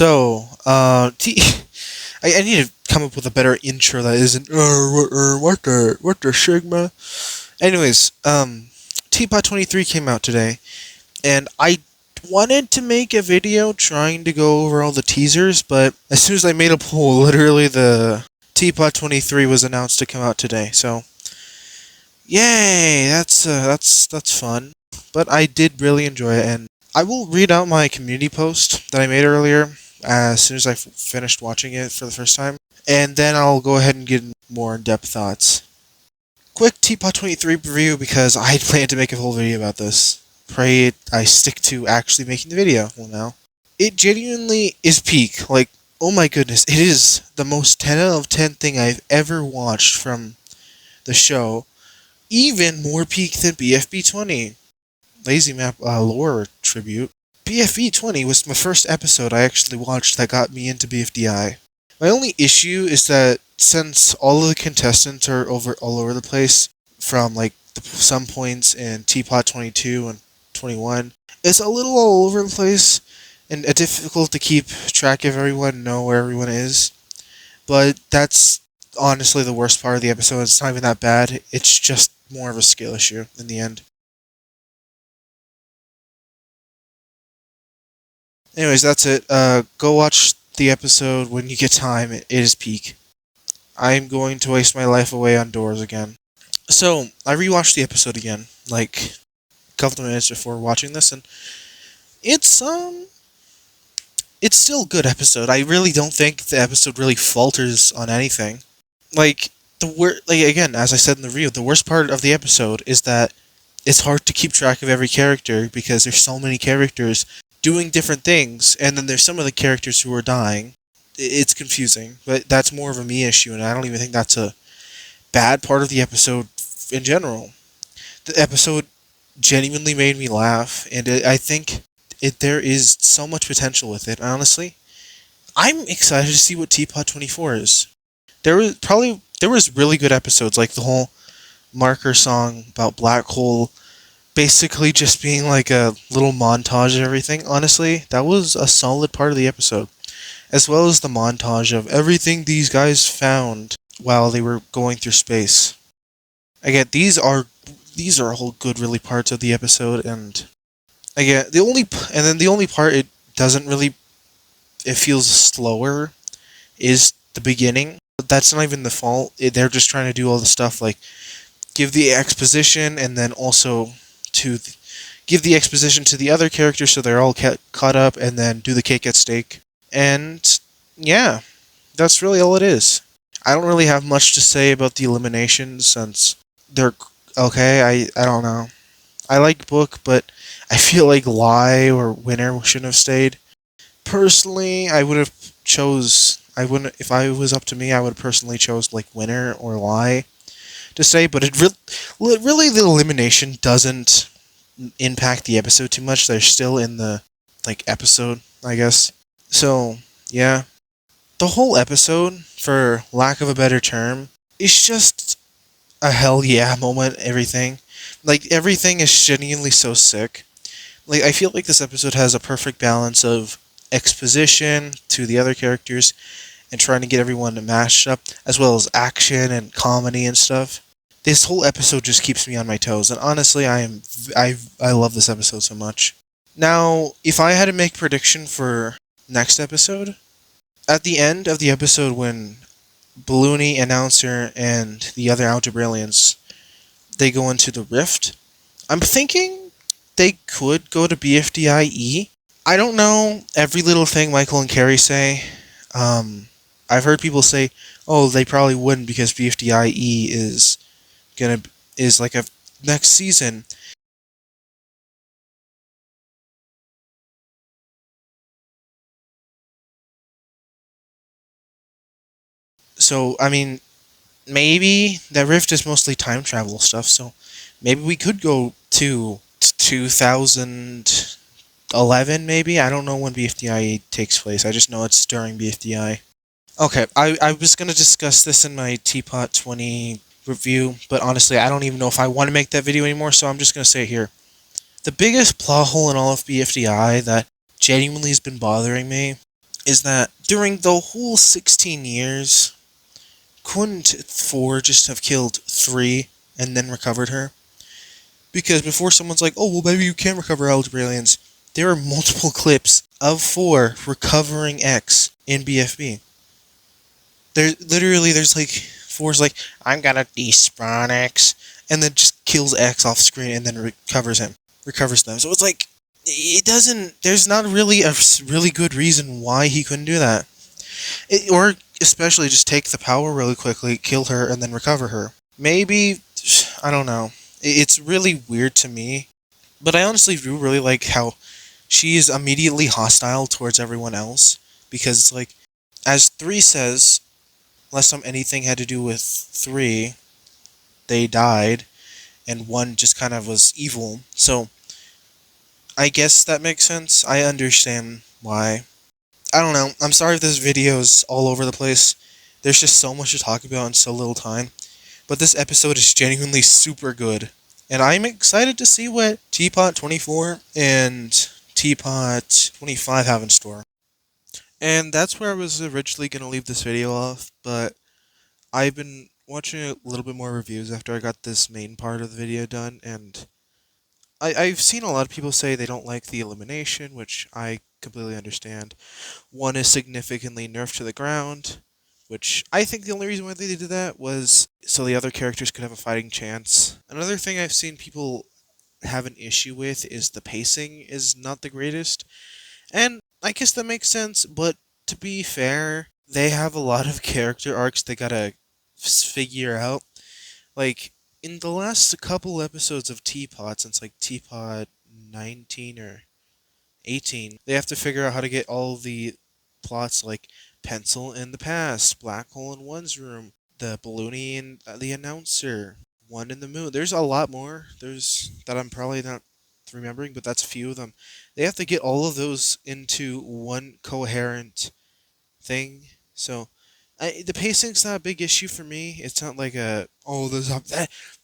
I need to come up with a better intro that isn't what the Sigma. Anyways, TPOT 23 came out today, and I wanted to make a video trying to go over all the teasers, but as soon as I made a poll, literally the TPOT 23 was announced to come out today. So, yay! That's fun. But I did really enjoy it, and I will read out my community post that I made earlier as soon as I finished watching it for the first time, and then I'll go ahead and get more in-depth thoughts. Quick TPOT 23 review because I had planned to make a whole video about this. Pray I stick to actually making the video. Well, now it genuinely is peak. Like, oh my goodness, it is the most 10 out of 10 thing I've ever watched from the show. Even more peak than BFB 20. Lazy Map lore tribute. BFB 20 was my first episode I actually watched that got me into BFDI. My only issue is that since all of the contestants are all over the place, from like some points in TPOT 22 and 21, it's a little all over the place and difficult to keep track of everyone, know where everyone is. But that's honestly the worst part of the episode. It's not even that bad. It's just more of a skill issue in the end. Anyways, that's it. Go watch the episode when you get time. It is peak. I'm going to waste my life away on doors again. So, I rewatched the episode again, like a couple of minutes before watching this, and it's still a good episode. I really don't think the episode really falters on anything. Like, again, as I said in the review, the worst part of the episode is that it's hard to keep track of every character because there's so many characters doing different things, and then there's some of the characters who are dying. It's confusing, but that's more of a me issue, and I don't even think that's a bad part of the episode in general. The episode genuinely made me laugh, and I think there is so much potential with it. Honestly, I'm excited to see what TPOT 24 is. There was really good episodes, like the whole Marker song about Black Hole, basically just being like a little montage of everything. Honestly, that was a solid part of the episode, as well as the montage of everything these guys found while they were going through space. Again, these are all good really parts of the episode, and again, the only part it feels slower is the beginning. But that's not even the fault. They're just trying to do all the stuff like give the exposition and then also give the exposition to the other characters so they're all caught up, and then do the cake at stake. And yeah, that's really all it is. I don't really have much to say about the eliminations since they're okay. I don't know. I like Book, but I feel like Lie or Winner shouldn't have stayed. Personally, I would have I wouldn't, if I was up to me, I would have personally chose like Winner or Lie to stay, but really the elimination doesn't impact the episode too much. They're still in the like episode, I guess. So, yeah. The whole episode, for lack of a better term, is just a hell yeah moment, everything. Like, everything is genuinely so sick. Like, I feel like this episode has a perfect balance of exposition to the other characters and trying to get everyone mashed up, as well as action and comedy and stuff. This whole episode just keeps me on my toes, and honestly, I love this episode so much. Now, if I had to make a prediction for next episode, at the end of the episode when Balloony, Announcer, and the other Algebrailians, they go into the rift, I'm thinking they could go to BFDIE. I don't know every little thing Michael and Carrie say. I've heard people say, oh, they probably wouldn't because BFDIE is like a next season. So, I mean, maybe that rift is mostly time travel stuff, so maybe we could go to 2011, maybe? I don't know when BFDI takes place, I just know it's during BFDI. Okay, I was going to discuss this in my TPOT 20 review, but honestly, I don't even know if I want to make that video anymore, so I'm just going to say it here. The biggest plot hole in all of BFDI that genuinely has been bothering me is that during the whole 16 years, couldn't 4 just have killed 3 and then recovered her? Because before someone's like, oh, well, maybe you can recover algebra aliens, there are multiple clips of 4 recovering X in BFB. There's like, 4's like, I'm gonna despawn X, and then just kills X off screen and then recovers them. So it's like, it doesn't, there's not really a really good reason why he couldn't do that. Or especially just take the power really quickly, kill her, and then recover her. Maybe, I don't know. It's really weird to me, but I honestly do really like how she is immediately hostile towards everyone else, because it's like, as 3 says, last time anything had to do with 3, they died, and 1 just kind of was evil. So I guess that makes sense. I understand why. I don't know. I'm sorry if this video's all over the place. There's just so much to talk about in so little time. But this episode is genuinely super good. And I'm excited to see what TPOT 24 and TPOT 25 have in store. And that's where I was originally going to leave this video off, but I've been watching a little bit more reviews after I got this main part of the video done, and I've seen a lot of people say they don't like the elimination, which I completely understand. 1 is significantly nerfed to the ground, which I think the only reason why they did that was so the other characters could have a fighting chance. Another thing I've seen people have an issue with is the pacing is not the greatest, and I guess that makes sense, but to be fair, they have a lot of character arcs they gotta figure out. Like, in the last couple episodes of Teapot, since like Teapot 19 or 18, they have to figure out how to get all the plots like Pencil in the Past, Black Hole in One's Room, the Balloony and the Announcer, One in the Moon. There's a lot more. There's that I'm probably not remembering, but that's a few of them. They have to get all of those into one coherent thing. So the pacing's not a big issue for me. It's not like the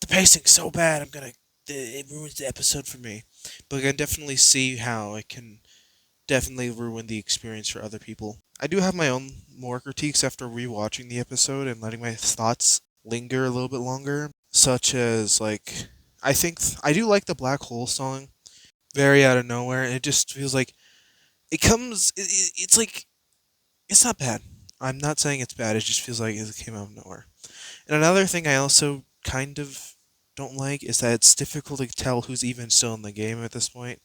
pacing's so bad. It ruins the episode for me. But I can definitely see how it can definitely ruin the experience for other people. I do have my own more critiques after rewatching the episode and letting my thoughts linger a little bit longer, such as like I do like the Black Hole song, very out of nowhere. And it just feels like it's like it's not bad. I'm not saying it's bad. It just feels like it came out of nowhere. And another thing I also kind of don't like is that it's difficult to tell who's even still in the game at this point.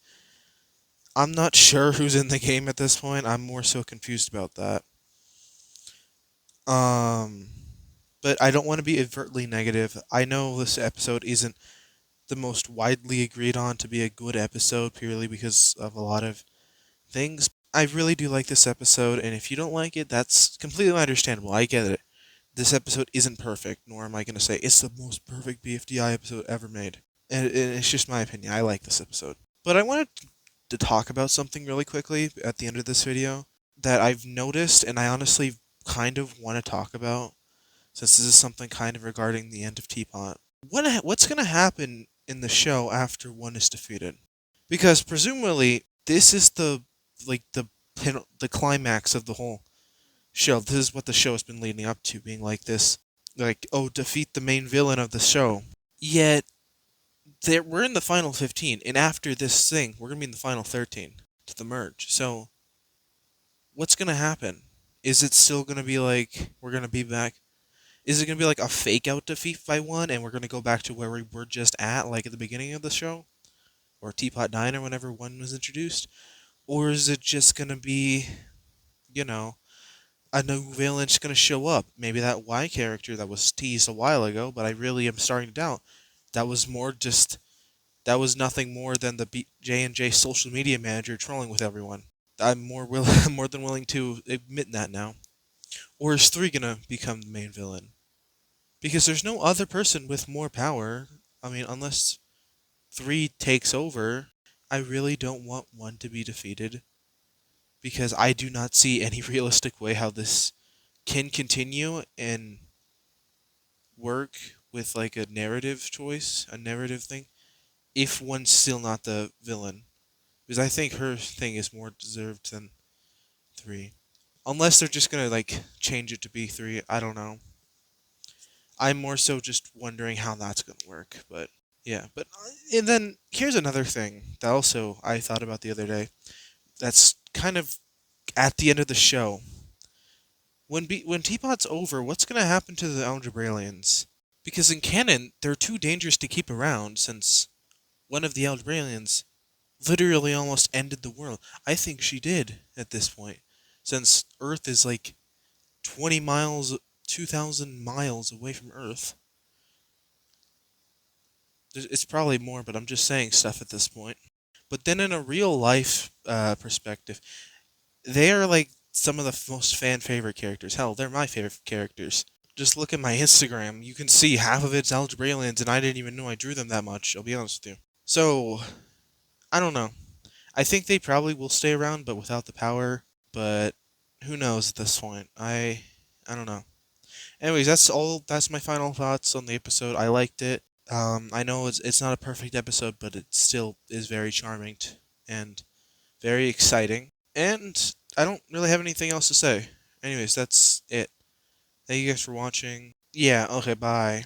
I'm not sure who's in the game at this point. I'm more so confused about that. Um, but I don't want to be overtly negative. I know this episode isn't the most widely agreed on to be a good episode purely because of a lot of things. I really do like this episode, and if you don't like it, that's completely understandable. I get it. This episode isn't perfect, nor am I going to say it's the most perfect BFDI episode ever made. And it's just my opinion. I like this episode. But I wanted to talk about something really quickly at the end of this video that I've noticed, and I honestly kind of want to talk about, since this is something kind of regarding the end of Teapot. What's going to happen in the show after 1 is defeated? Because presumably this is the climax of the whole show. This is what the show has been leading up to, being like this, like, oh, defeat the main villain of the show. Yet we're in the final 15, and after this thing, we're gonna be in the final 13 to the merge. So what's gonna happen? Is it still gonna be like we're gonna be back? Is it gonna be like a fake out defeat by 1, and we're gonna go back to where we were just at, like at the beginning of the show, or Teapot 9, or whenever 1 was introduced? Or is it just gonna be, you know, a new villain's gonna show up? Maybe that Y character that was teased a while ago, but I really am starting to doubt. That was that was nothing more than the J&J social media manager trolling with everyone. I'm more than willing to admit that now. Or is 3 gonna become the main villain? Because there's no other person with more power. I mean, unless 3 takes over, I really don't want 1 to be defeated, because I do not see any realistic way how this can continue and work with like a narrative choice, a narrative thing, if 1's still not the villain. Because I think her thing is more deserved than 3. Unless they're just gonna like change it to B3. I don't know. I'm more so just wondering how that's gonna work. But yeah, but and then here's another thing that also I thought about the other day. That's kind of at the end of the show. When Teapot's over, what's gonna happen to the Algebralians? Because in canon, they're too dangerous to keep around since one of the Algebralians literally almost ended the world. I think she did at this point, since Earth is like 20 miles, 2,000 miles away from Earth. It's probably more, but I'm just saying stuff at this point. But then in a real life perspective, they are like some of the most fan favorite characters. Hell, they're my favorite characters. Just look at my Instagram. You can see half of it's Algebralians, and I didn't even know I drew them that much. I'll be honest with you. So, I don't know. I think they probably will stay around, but without the power. But who knows at this point? I don't know. Anyways, that's all. That's my final thoughts on the episode. I liked it. I know it's not a perfect episode, but it still is very charming and very exciting. And I don't really have anything else to say. Anyways, that's it. Thank you guys for watching. Yeah. Okay. Bye.